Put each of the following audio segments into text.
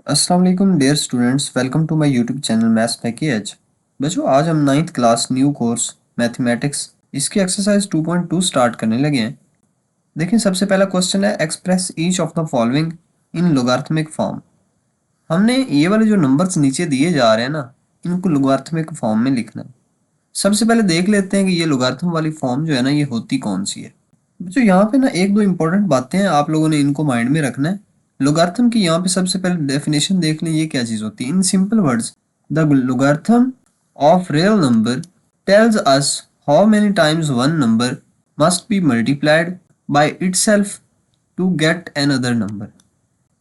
अस्सलाम वालेकुम dear students, welcome to my YouTube channel maths package. बच्चों, आज हम 9th class new course mathematics इसकी एक्सरसाइज 2.2 स्टार्ट करने लगे हैं। देखिए, सबसे पहला क्वेश्चन है express each of the following in logarithmic form. हमने ये वाले जो नंबर्स नीचे दिए जा रहे हैं ना, इनको लोगारिथमिक फॉर्म में लिखना है। सबसे पहले देख लेते हैं कि ये लोगारिथम वाली फॉर्म जो है ना, ये होती कौन सी है। बच्चों, यहाँ पे ना एक दो इंपॉर्टेंट बातें हैं, आप लोगों ने इनको माइंड में रखना है। लोगारिथम की यहाँ पे सबसे पहले डेफिनेशन देख लें, ये क्या चीज़ होती है। In simple words, the logarithm of real number tells us how many times one number must be multiplied by itself to get another number.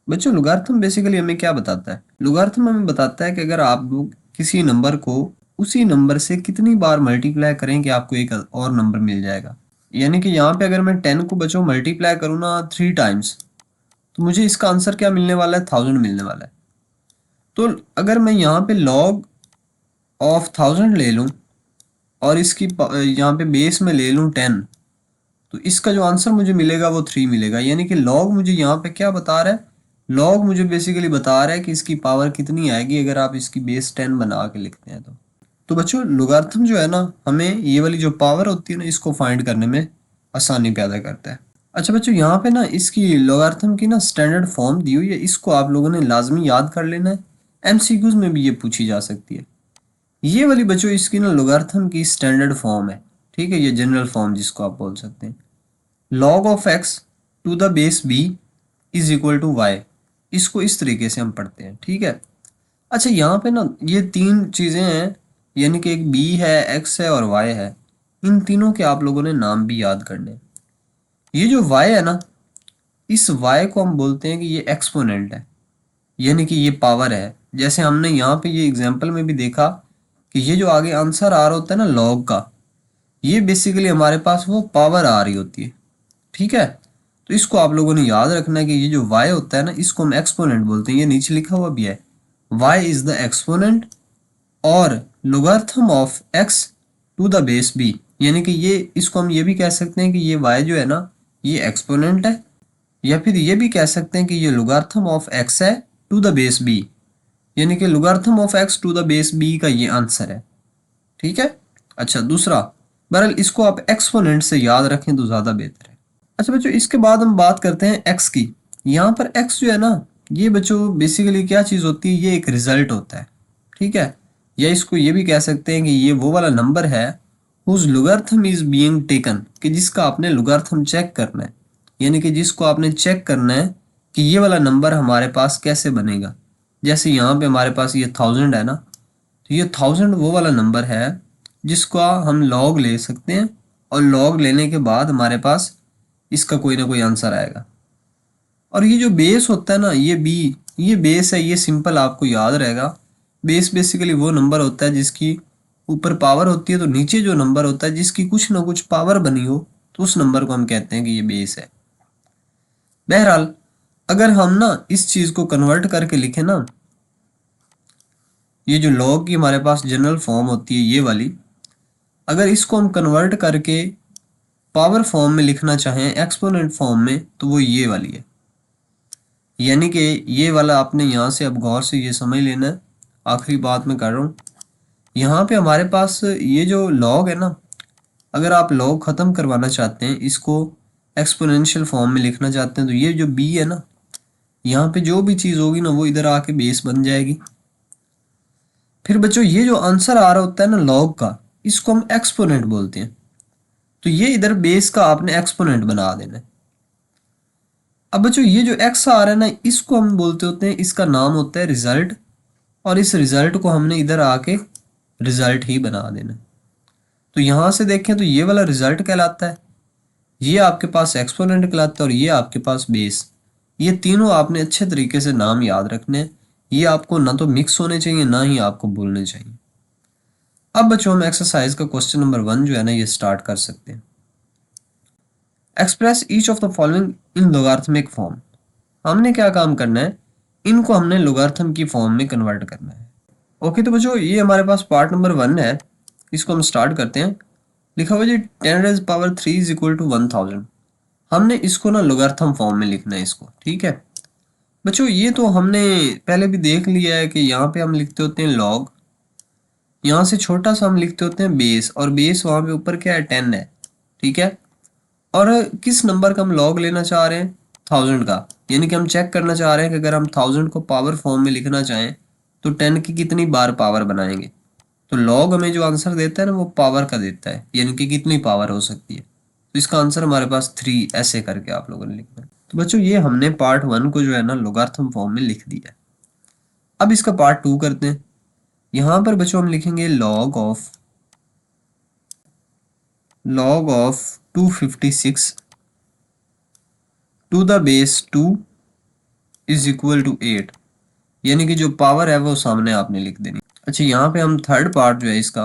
बच्चों, लोगारिथम बेसिकली हमें क्या बताता है? लोगारिथम हमें बताता है कि अगर आप लोग किसी नंबर को उसी नंबर से कितनी बार मल्टीप्लाई करें कि आपको एक और नंबर मिल जाएगा। यानी कि यहाँ पे अगर मैं 10 को बच्चों मल्टीप्लाई करूँ ना 3 टाइम्स, तो मुझे इसका आंसर क्या मिलने वाला है? 1000 मिलने वाला है। तो अगर मैं यहाँ पे लॉग ऑफ 1000 ले लूँ और इसकी यहाँ पे बेस में ले लूँ 10, तो इसका जो आंसर मुझे मिलेगा वो 3 मिलेगा। यानी कि लॉग मुझे यहाँ पे क्या बता रहा है? लॉग मुझे बेसिकली बता रहा है कि इसकी पावर कितनी आएगी अगर आप इसकी बेस 10 बना के लिखते हैं तो बच्चों, लोगारिथम जो है ना, हमें ये वाली जो पावर होती है ना, इसको फाइंड करने में आसानी पैदा करता है। अच्छा बच्चों, यहाँ पे ना इसकी लोगारिथम की ना स्टैंडर्ड फॉर्म दी हुई है, इसको आप लोगों ने लाजमी याद कर लेना है। एमसीक्यूज में भी ये पूछी जा सकती है। ये वाली बच्चों इसकी ना लोगारिथम की स्टैंडर्ड फॉर्म है। ठीक है, ये जनरल फॉर्म जिसको आप बोल सकते हैं। log of x to the base b is equal to y। इसको इस तरीके से हम पढ़ते हैं। ठीक है। अच्छा, यहाँ पे ना ये तीन चीज़ें हैं, यानी कि एक b है, x है और y है। इन तीनों के आप लोगों ने नाम भी याद करने हैं। ये जो y है ना, इस y को हम बोलते हैं कि ये एक्सपोनेंट है, यानी कि ये पावर है। जैसे हमने यहाँ पे ये एग्जाम्पल में भी देखा कि ये जो आगे आंसर आ रहा होता है ना लॉग का, ये बेसिकली हमारे पास वो पावर आ रही होती है। ठीक है। तो इसको आप लोगों ने याद रखना है कि ये जो y होता है ना, इसको हम एक्सपोनेंट बोलते हैं। ये नीचे लिखा हुआ भी है, y इज द एक्सपोनेंट और logarithm of x to the base b। यानी कि ये इसको हम ये भी कह सकते हैं कि ये y जो है ना, ये एक्सपोनेंट है, या फिर ये भी कह सकते हैं कि ये लोगारिथम ऑफ x है टू द बेस b। यानी कि logarithm of x to the base b का ये आंसर है। ठीक है। अच्छा, दूसरा, बहरहाल इसको आप एक्सपोनेंट से याद रखें तो ज़्यादा बेहतर है। अच्छा बच्चों, इसके बाद हम बात करते हैं x की। यहाँ पर x जो है ना, ये बच्चों बेसिकली क्या चीज़ होती है? ये एक रिजल्ट होता है। ठीक है। या इसको ये भी कह सकते हैं कि ये वो वाला नंबर है whose logarithm is being taken, कि जिसका आपने लोगारिथम चेक करना है। यानी कि जिसको आपने चेक करना है कि ये वाला नंबर हमारे पास कैसे बनेगा। जैसे यहाँ पे हमारे पास ये 1000 है ना, तो ये 1000 वो वाला नंबर है जिसका हम लॉग ले सकते हैं, और लॉग लेने के बाद हमारे पास इसका कोई ना कोई आंसर आएगा। और ये जो बेस होता है ना, ये बी, ये बेस है, ये सिंपल आपको याद रहेगा। बेस बेसिकली वो नंबर होता है जिसकी ऊपर पावर होती है, तो नीचे जो नंबर होता है जिसकी कुछ ना कुछ पावर बनी हो, तो उस नंबर को हम कहते हैं कि ये बेस है। बहरहाल, अगर हम ना इस चीज़ को कन्वर्ट करके लिखें ना, ये जो लॉग की हमारे पास जनरल फॉर्म होती है ये वाली, अगर इसको हम कन्वर्ट करके पावर फॉर्म में लिखना चाहें, एक्सपोनेंट फॉर्म में, तो वो ये वाली है। यानी कि ये वाला आपने यहाँ से अब गौर से ये समझ लेना है। आखिरी बात मैं कर रहा हूँ, यहाँ पे हमारे पास ये जो लॉग है ना, अगर आप लॉग ख़त्म करवाना चाहते हैं, इसको एक्सपोनेंशियल फॉर्म में लिखना चाहते हैं, तो ये जो बी है ना, यहाँ पे जो भी चीज़ होगी ना, वो इधर आके बेस बन जाएगी। फिर बच्चों, ये जो आंसर आ रहा होता है ना लॉग का, इसको हम एक्सपोनेंट बोलते हैं। तो ये इधर बेस का आपने एक्सपोनेंट बना देना है। अब बच्चों, ये जो एक्स आ रहा है ना, इसको हम बोलते होते हैं, इसका नाम होता है रिजल्ट, और इस रिजल्ट को हमने इधर आके रिजल्ट ही बना देना। तो यहाँ से देखें तो ये वाला रिजल्ट कहलाता है, ये आपके पास एक्सपोनेंट कहलाता है, और ये आपके पास बेस। ये तीनों आपने अच्छे तरीके से नाम याद रखने हैं। ये आपको ना तो मिक्स होने चाहिए, ना ही आपको भूलने चाहिए। अब बच्चों, हम एक्सरसाइज का क्वेश्चन नंबर 1 जो है ना, ये स्टार्ट कर सकते हैं। Express each of the following in logarithmic form. हमने क्या काम करना है? इनको हमने लोगारिथम की फॉर्म में कन्वर्ट करना है। ओके, तो बच्चों ये हमारे पास पार्ट नंबर 1 है, इसको हम स्टार्ट करते हैं। लिखा हुआ जी 10⁻³ इज इक्वल टू 1000। हमने इसको ना लोगारिथम फॉर्म में लिखना है इसको। ठीक है। बच्चों ये तो हमने पहले भी देख लिया है कि यहाँ पे हम लिखते होते हैं लॉग, यहाँ से छोटा सा हम लिखते होते हैं बेस, और बेस वहाँ पे ऊपर क्या है 10 है, ठीक है। और किस नंबर का हम लॉग लेना चाह रहे हैं, 1000 का, यानी कि हम चेक करना चाह रहे हैं कि अगर हम 1000 को पावर फॉर्म में लिखना चाहें तो 10 की कितनी बार पावर बनाएंगे। तो लॉग हमें जो आंसर देता है ना वो पावर का देता है, यानी कि कितनी पावर हो सकती है। तो इसका आंसर हमारे पास 3 ऐसे करके आप लोगों ने लिखना है। तो बच्चों ये हमने पार्ट 1 को जो है ना लोगारिथम फॉर्म में लिख दिया है। अब इसका पार्ट 2 करते हैं। यहाँ पर बच्चों हम लिखेंगे log of 256 to the base 2 is equal to 8, यानी कि जो पावर है वो सामने आपने लिख देनी। अच्छा यहाँ पे हम थर्ड पार्ट जो है इसका,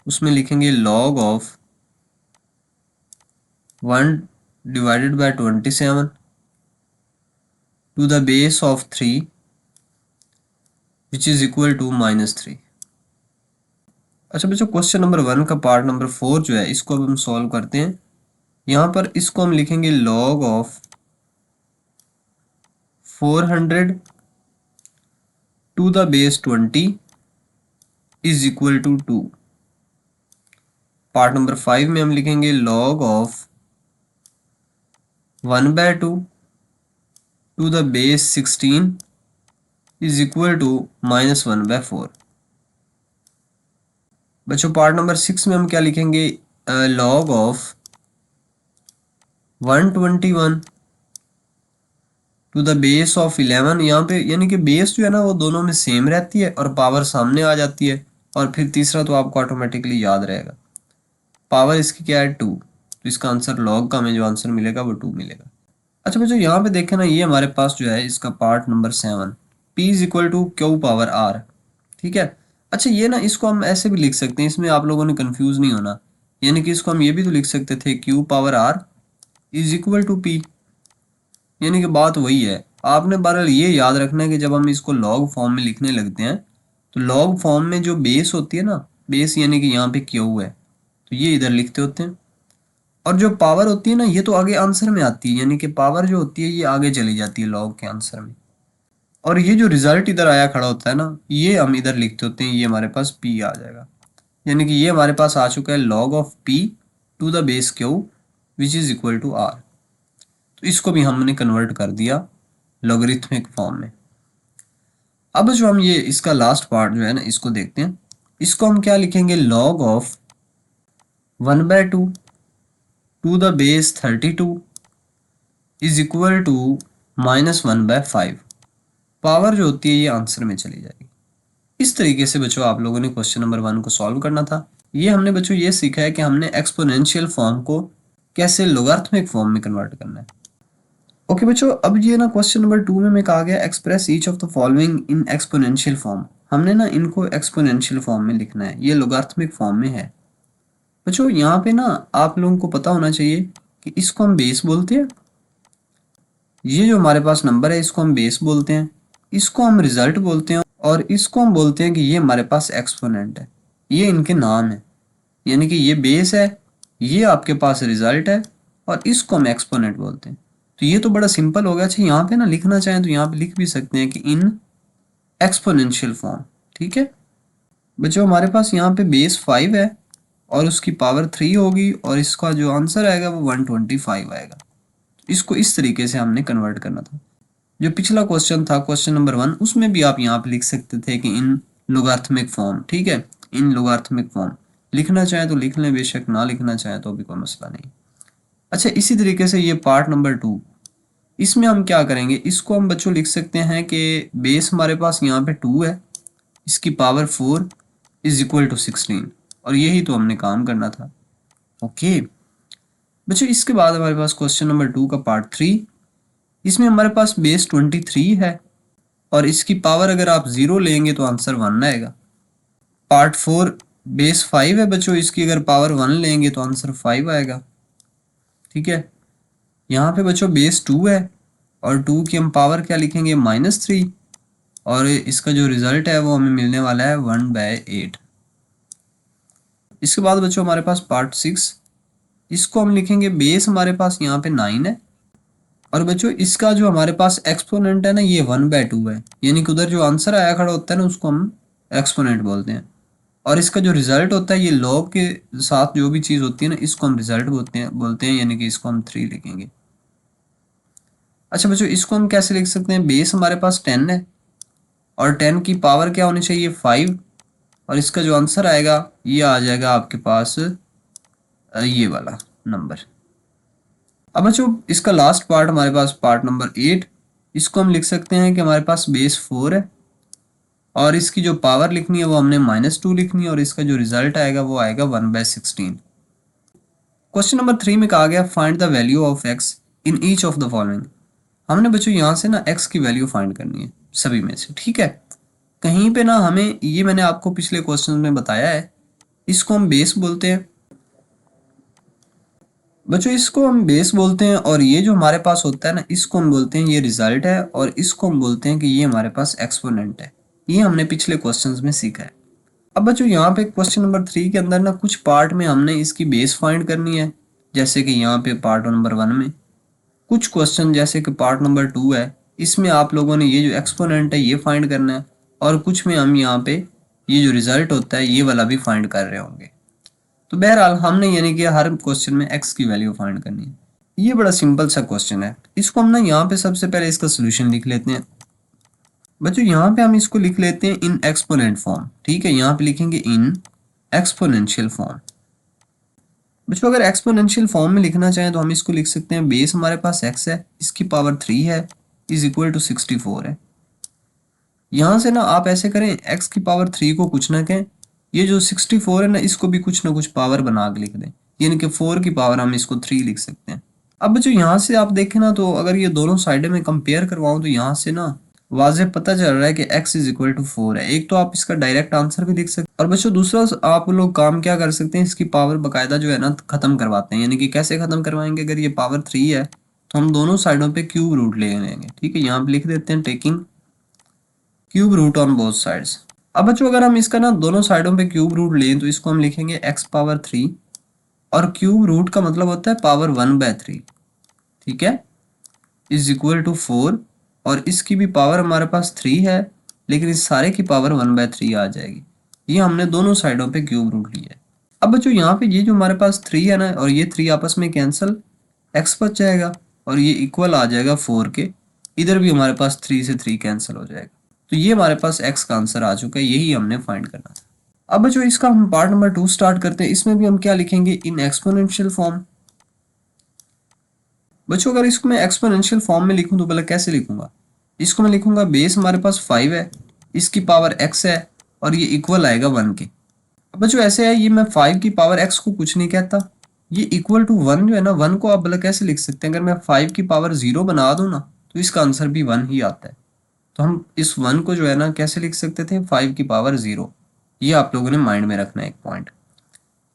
उसमें लिखेंगे log of 1 divided by 27 to the base of 3 which is equal to -3। अच्छा बच्चों क्वेश्चन नंबर 1 का पार्ट नंबर 4 जो है इसको अब हम सॉल्व करते हैं। यहाँ पर इसको हम लिखेंगे log of 400 to the base 20 is equal to 2। Part number 5 में हम लिखेंगे log of 1/2 to the base 16 is equal to -1/4। बच्चों पार्ट नंबर 6 में हम क्या लिखेंगे, log of 121 to the base of 11। यहाँ पे यानी कि बेस जो है ना वो दोनों में सेम रहती है और पावर सामने आ जाती है। और फिर तीसरा तो आपको ऑटोमेटिकली याद रहेगा, पावर इसकी क्या है 2, तो इसका आंसर लॉग का हमें जो आंसर मिलेगा वो 2 मिलेगा। अच्छा बच्चों यहाँ पे देखें ना, ये हमारे पास जो है इसका part number 7 P is equal to q power r, ठीक है। अच्छा ये ना इसको हम ऐसे भी लिख सकते हैं, इसमें आप लोगों ने कंफ्यूज नहीं होना, यानी कि इसको हम ये भी तो लिख सकते थे q power r is equal to p, यानी कि बात वही है। आपने बहरहाल ये याद रखना है कि जब हम इसको लॉग फॉर्म में लिखने लगते हैं तो लॉग फॉर्म में जो बेस होती है ना, बेस यानी कि यहाँ पे क्यू है तो ये इधर लिखते होते हैं, और जो पावर होती है ना ये तो आगे आंसर में आती है, यानी कि पावर जो होती है ये आगे चली जाती है लॉग के आंसर में। और ये जो रिजल्ट इधर आया खड़ा होता है ना ये हम इधर लिखते होते हैं, ये हमारे पास पी आ जाएगा, यानी कि ये हमारे पास आ चुका है log of p to the base q which is equal to r. तो इसको भी हमने कन्वर्ट कर दिया लॉगरिथमिक फॉर्म में। अब जो हम ये इसका लास्ट पार्ट जो है ना इसको देखते हैं, इसको हम क्या लिखेंगे, log of 1/2 to the base 32 is equal to -1/5। Power जो होती है ये आंसर में चली जाएगी। इस तरीके से बच्चों आप लोगों ने क्वेश्चन नंबर 1 को सॉल्व करना था। ये हमने बच्चों ये सीखा है कि हमने एक्सपोनेंशियल फॉर्म को कैसे लोगारिथमिक फॉर्म में कन्वर्ट करना है। ओके बच्चों, अब ये ना क्वेश्चन नंबर 2 में कहा गया express each of the following in exponential form. हमने ना इनको एक्सपोनेंशियल फॉर्म में लिखना है, ये लोगारिथमिक फॉर्म में है। बच्चों यहाँ पे ना आप लोगों को पता होना चाहिए कि इसको हम बेस बोलते हैं, ये जो हमारे पास नंबर है इसको हम बेस बोलते हैं, इसको हम रिजल्ट बोलते हैं, और इसको हम बोलते हैं कि ये हमारे पास एक्सपोनेंट है। ये इनके नाम है, यानी कि ये बेस है, ये आपके पास रिजल्ट है, और इसको हम एक्सपोनेंट बोलते हैं। तो ये तो बड़ा सिंपल हो गया। अच्छा यहाँ पे ना लिखना चाहें तो यहाँ पे लिख भी सकते हैं कि इन एक्सपोनेंशियल फॉर्म, ठीक है। बच्चों हमारे पास यहाँ पे बेस 5 है और उसकी पावर 3 होगी, और इसका जो आंसर आएगा वो 125 आएगा। इसको इस तरीके से हमने कन्वर्ट करना था। जो पिछला क्वेश्चन था क्वेश्चन नंबर 1, उसमें भी आप यहाँ पे लिख सकते थे कि इन लोगारिथमिक फॉर्म, ठीक है, इन लोगारिथमिक फॉर्म। लिखना चाहे तो लिख लें, बेशक ना लिखना चाहे तो भी कोई मसला नहीं। अच्छा इसी तरीके से ये पार्ट नंबर 2, इसमें हम क्या करेंगे, इसको हम बच्चों लिख सकते हैं कि बेस हमारे पास यहाँ पे 2 है, इसकी पावर 4 इज इक्वल टू 16, और यही तो हमने काम करना था। ओके बच्चों, इसके बाद हमारे पास क्वेश्चन नंबर 2 का पार्ट 3, इसमें हमारे पास बेस 23 है और इसकी पावर अगर आप 0 लेंगे तो आंसर 1 आएगा। पार्ट 4 बेस 5 है बच्चों, इसकी अगर पावर 1 लेंगे तो आंसर 5 आएगा, ठीक है। यहाँ पे बच्चों बेस 2 है और 2 की हम पावर क्या लिखेंगे, -3, और इसका जो रिजल्ट है वो हमें मिलने वाला है 1/8। इसके बाद बच्चों हमारे पास पार्ट 6, इसको हम लिखेंगे बेस हमारे पास यहाँ पे 9 है और बच्चों इसका जो हमारे पास एक्सपोनेंट है ना ये 1/2 है, यानी कि उधर जो आंसर आया खड़ा होता है ना उसको हम एक्सपोनेंट बोलते हैं। और इसका जो रिजल्ट होता है ये लॉग के साथ जो भी चीज़ होती है ना इसको हम रिजल्ट बोलते हैं, यानी कि इसको हम 3 लिखेंगे। अच्छा बच्चों इसको हम कैसे लिख सकते हैं, बेस हमारे पास 10 है और 10 की पावर क्या होनी चाहिए 5, और इसका जो आंसर आएगा ये आ जाएगा आपके पास ये वाला नंबर। अब बच्चों इसका लास्ट पार्ट हमारे पास पार्ट नंबर 8, इसको हम लिख सकते हैं कि हमारे पास बेस 4 है और इसकी जो पावर लिखनी है वो हमने -2 लिखनी है और इसका जो रिजल्ट आएगा वो आएगा 1/16। क्वेश्चन नंबर 3 में कहा गया find the value of x in each of the following. हमने बच्चों यहाँ से ना x की वैल्यू फाइंड करनी है सभी में से, ठीक है। कहीं पे ना हमें, ये मैंने आपको पिछले क्वेश्चन में बताया है, इसको हम बेस बोलते हैं बच्चों, इसको हम बेस बोलते हैं और ये जो हमारे पास होता है ना इसको हम बोलते हैं ये रिजल्ट है और इसको हम बोलते हैं कि ये हमारे पास एक्सपोनेंट है। ये हमने पिछले क्वेश्चंस में सीखा है। अब बच्चों यहाँ पे क्वेश्चन नंबर 3 के अंदर ना कुछ पार्ट में हमने इसकी बेस फाइंड करनी है, जैसे कि यहाँ पे पार्ट नंबर 1 में। कुछ क्वेश्चन जैसे कि पार्ट नंबर 2 है, इसमें आप लोगों ने ये जो एक्सपोनेंट है ये फाइंड करना है, और कुछ में हम यहाँ पे ये जो रिजल्ट होता है ये वाला भी फाइंड कर रहे होंगे। तो बहरहाल हमने यानी कि हर क्वेश्चन में x की वैल्यू फाइंड करनी है। ये बड़ा सिंपल सा क्वेश्चन है, इसको हम ना यहाँ पे सबसे पहले इसका सोल्यूशन लिख लेते हैं। बच्चों यहाँ पे हम इसको लिख लेते हैं इन एक्सपोनेंट फॉर्म, ठीक है। यहाँ पे लिखेंगे इन एक्सपोनेंशियल फॉर्म। बच्चों अगर एक्सपोनेंशियल फॉर्म में लिखना चाहें तो हम इसको लिख सकते हैं बेस हमारे पास x है, इसकी पावर 3 है, इज इक्वल टू 64 है। यहाँ से ना आप ऐसे करें, x की पावर 3 को कुछ ना कहें, ये जो 64 है ना इसको भी कुछ ना कुछ पावर बना के लिख दें, यानी कि 4 की पावर हम इसको 3 लिख सकते हैं। अब बच्चों यहाँ से आप देखें ना तो अगर ये दोनों साइड में कंपेयर करवाऊं तो यहाँ से ना वाज़े पता चल रहा है कि x इज इक्वल टू 4 है। एक तो आप इसका डायरेक्ट आंसर भी लिख सकते हैं, और बच्चों दूसरा आप लोग काम क्या कर सकते हैं, इसकी पावर बाकायदा जो है ना खत्म करवाते हैं। यानी कि कैसे खत्म करवाएंगे, अगर ये पावर 3 है तो हम दोनों साइडों पे क्यूब रूट ले लेंगे, ठीक है। यहाँ पे लिख देते हैं taking cube root on both sides. अब बच्चों अगर हम इसका ना दोनों साइडों पे क्यूब रूट लें तो इसको हम लिखेंगे x पावर 3, और क्यूब रूट का मतलब होता है पावर 1/3, ठीक है, इज इक्वल टू 4, और इसकी भी पावर हमारे पास 3 है लेकिन इस सारे की पावर 1/3 आ जाएगी। ये हमने दोनों साइडों पे क्यूब रूट लिया है। अब बच्चों यहाँ पे ये जो हमारे पास 3 है ना और ये 3 आपस में कैंसिल, x बच जाएगा और ये इक्वल आ जाएगा 4 के, इधर भी हमारे पास 3 से 3 कैंसिल हो जाएगा। तो ये हमारे पास x का आंसर आ चुका है, यही हमने फाइंड करना था। अब बच्चों इसका हम पार्ट नंबर 2 स्टार्ट करते हैं। इसमें भी हम क्या लिखेंगे, इन एक्सपोनेंशियल फॉर्म। बच्चों अगर इसको मैं एक्सपोनेंशियल फॉर्म में लिखूं तो भला कैसे लिखूंगा, इसको मैं लिखूंगा बेस हमारे पास 5 है, इसकी पावर x है और ये इक्वल आएगा 1 के। अब बच्चों ऐसे है, ये मैं 5 की पावर x को कुछ नहीं कहता, ये इक्वल टू 1 जो है ना, 1 को आप भला कैसे लिख सकते हैं, अगर मैं 5 की पावर 0 बना दूं ना तो इसका आंसर भी 1 ही आता है। तो हम इस 1 को जो है ना कैसे लिख सकते थे, 5 की पावर 0। ये आप लोगों ने माइंड में रखना है एक पॉइंट।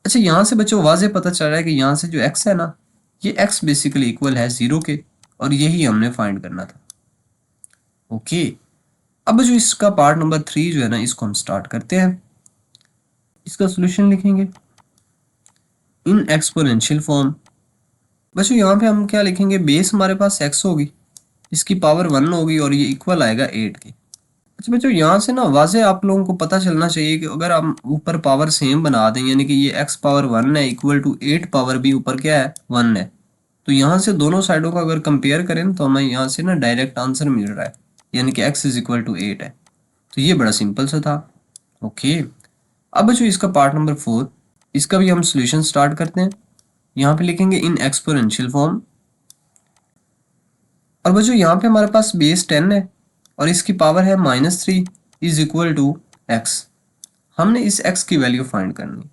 अच्छा यहाँ से बच्चों वाज़े पता चल रहा है कि यहाँ से जो x है ना, ये x बेसिकली इक्वल है 0 के, और यही हमने फाइंड करना था। ओके, अब जो इसका पार्ट नंबर 3 जो है ना इसको हम स्टार्ट करते हैं। इसका सोल्यूशन लिखेंगे इन एक्सपोनेंशियल फॉर्म। बच्चों यहाँ पे हम क्या लिखेंगे, बेस हमारे पास x होगी, इसकी पावर 1 होगी और ये इक्वल आएगा 8 के। अच्छा बच्चों यहाँ से ना वाज़े आप लोगों को पता चलना चाहिए कि अगर हम ऊपर पावर सेम बना दें, यानी कि ये x पावर 1 है इक्वल टू 8 पावर भी ऊपर क्या है 1 है, तो यहाँ से दोनों साइडों का अगर कंपेयर करें तो हमें यहाँ से ना डायरेक्ट आंसर मिल रहा है, यानी कि x इज इक्वल टू 8 है। तो ये बड़ा सिंपल सा था। ओके, अब बच्चों इसका पार्ट नंबर 4, इसका भी हम सोल्यूशन स्टार्ट करते हैं। यहाँ पे लिखेंगे इन एक्सपोनेंशियल फॉर्म, और बच्चों यहाँ पे हमारे पास बेस 10 है और इसकी पावर है -3 इज इक्वल टू x। हमने इस x की वैल्यू फाइंड करनी।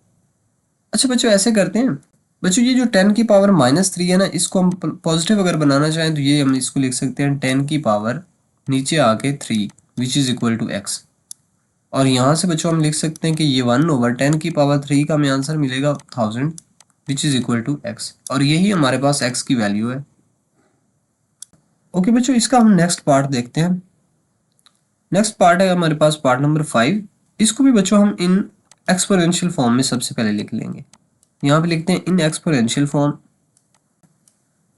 अच्छा बच्चों ऐसे करते हैं, बच्चों ये जो 10 की पावर -3 है ना, इसको हम पॉजिटिव अगर बनाना चाहें तो ये हम इसको लिख सकते हैं 10 की पावर नीचे आके 3 which is equal to x। और यहाँ से बच्चों हम लिख सकते हैं कि ये 1/10 की पावर 3 का हमें आंसर मिलेगा 1000 which is equal to x, और यही हमारे पास x की वैल्यू है। ओके बच्चों इसका हम नेक्स्ट पार्ट देखते हैं। नेक्स्ट पार्ट है हमारे पास पार्ट नंबर 5। इसको भी बच्चों हम इन एक्सपोनेंशियल फॉर्म में सबसे पहले लिख लेंगे। यहाँ पे लिखते हैं इन एक्सपोनेंशियल फॉर्म,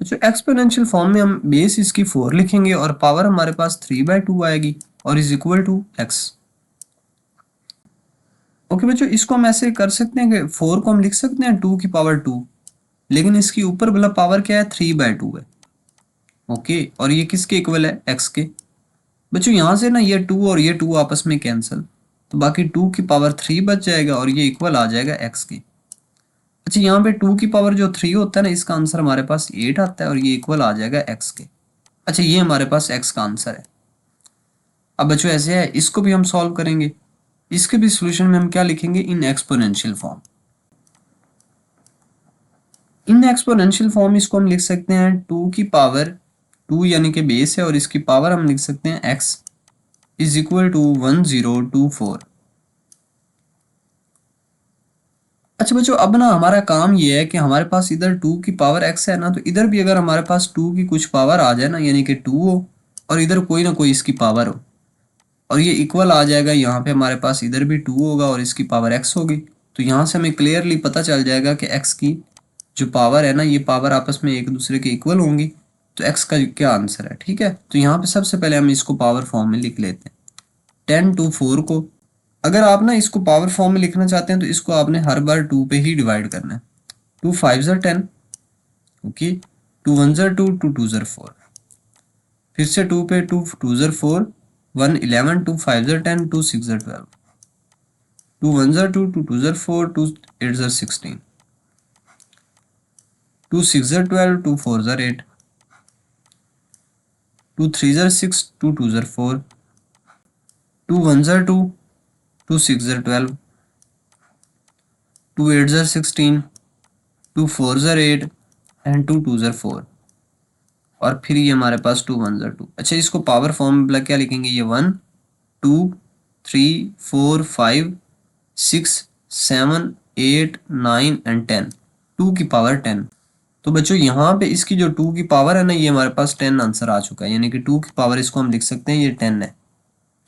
जो एक्सपोनेंशियल फॉर्म में हम बेस इसकी 4 लिखेंगे और पावर हमारे पास 3/2 आएगी और is equal to x। Okay बच्चों, इसको हम ऐसे कर सकते हैं कि 4 को हम लिख सकते हैं 2 की पावर 2, लेकिन इसकी ऊपर वाला पावर क्या है, 3/2 है। ओके, और ये किसके इक्वल है, x के। बच्चों यहाँ से ना ये 2 और ये 2 आपस में कैंसिल, तो बाकी 2 की पावर 3 बच जाएगा और ये इक्वल आ जाएगा x के। अच्छा, यहाँ पे 2 की पावर जो 3 होता है ना, इसका आंसर हमारे पास 8 आता है और ये इक्वल आ जाएगा x के। अच्छा, ये हमारे पास x का आंसर है। अब बच्चों ऐसे है, इसको भी हम सॉल्व करेंगे। इसके भी सोल्यूशन में हम क्या लिखेंगे, in exponential form. In exponential form इसको हम लिख सकते हैं 2 की पावर 2 यानी कि बेस है और इसकी पावर हम लिख सकते हैं x इज इक्वल टू 1024। अच्छा बच्चों, अब ना हमारा काम ये है कि हमारे पास इधर 2 की पावर x है ना, तो इधर भी अगर हमारे पास 2 की कुछ पावर आ जाए ना, यानी कि 2 हो और इधर कोई ना कोई इसकी पावर हो और ये इक्वल आ जाएगा, यहाँ पे हमारे पास इधर भी 2 होगा और इसकी पावर x होगी। तो यहाँ से हमें क्लियरली पता चल जाएगा कि x की जो पावर है ना, ये पावर आपस में एक दूसरे के इक्वल होंगी। तो x का क्या आंसर है, ठीक है। तो यहाँ पे सबसे पहले हम इसको पावर फॉर्म में लिख लेते हैं, 10/4 को। अगर आप ना इसको पावर फॉर्म में लिखना चाहते हैं तो इसको आपने हर बार 2 पे ही डिवाइड करना है। 2 5 10, ओके, 2 1 2, 2 2 4, फिर से 2 पे 2 2 4, 1 11, 2 5 10, 2 6 12, 2 1 2, 2 2 4, 2 8 16, 2 6 12, 2 4 8, 2 3 6, 2 2 4, 2 1 2, 2 6 12, 2 8 16, 2 4 8 एंड 2 2 4, और फिर ये हमारे पास 2 1 2। अच्छा, इसको पावर फॉर्मूला क्या लिखेंगे, ये 1 2 3 4 5 6 7 8 9 एंड 10, 2 की पावर 10। तो बच्चों यहाँ पे इसकी जो 2 की पावर है ना, ये हमारे पास 10 आंसर आ चुका है, यानी कि 2 की पावर इसको हम लिख सकते हैं, ये 10 है।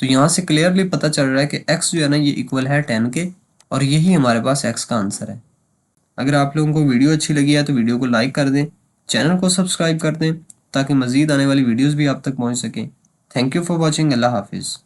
तो यहाँ से क्लियरली पता चल रहा है कि x जो है ना, ये इक्वल है 10 के और यही हमारे पास x का आंसर है। अगर आप लोगों को वीडियो अच्छी लगी है तो वीडियो को लाइक कर दें, चैनल को सब्सक्राइब कर दें ताकि मज़ीद आने वाली वीडियोस भी आप तक पहुंच सकें। Thank you for watching. अल्लाह हाफिज़।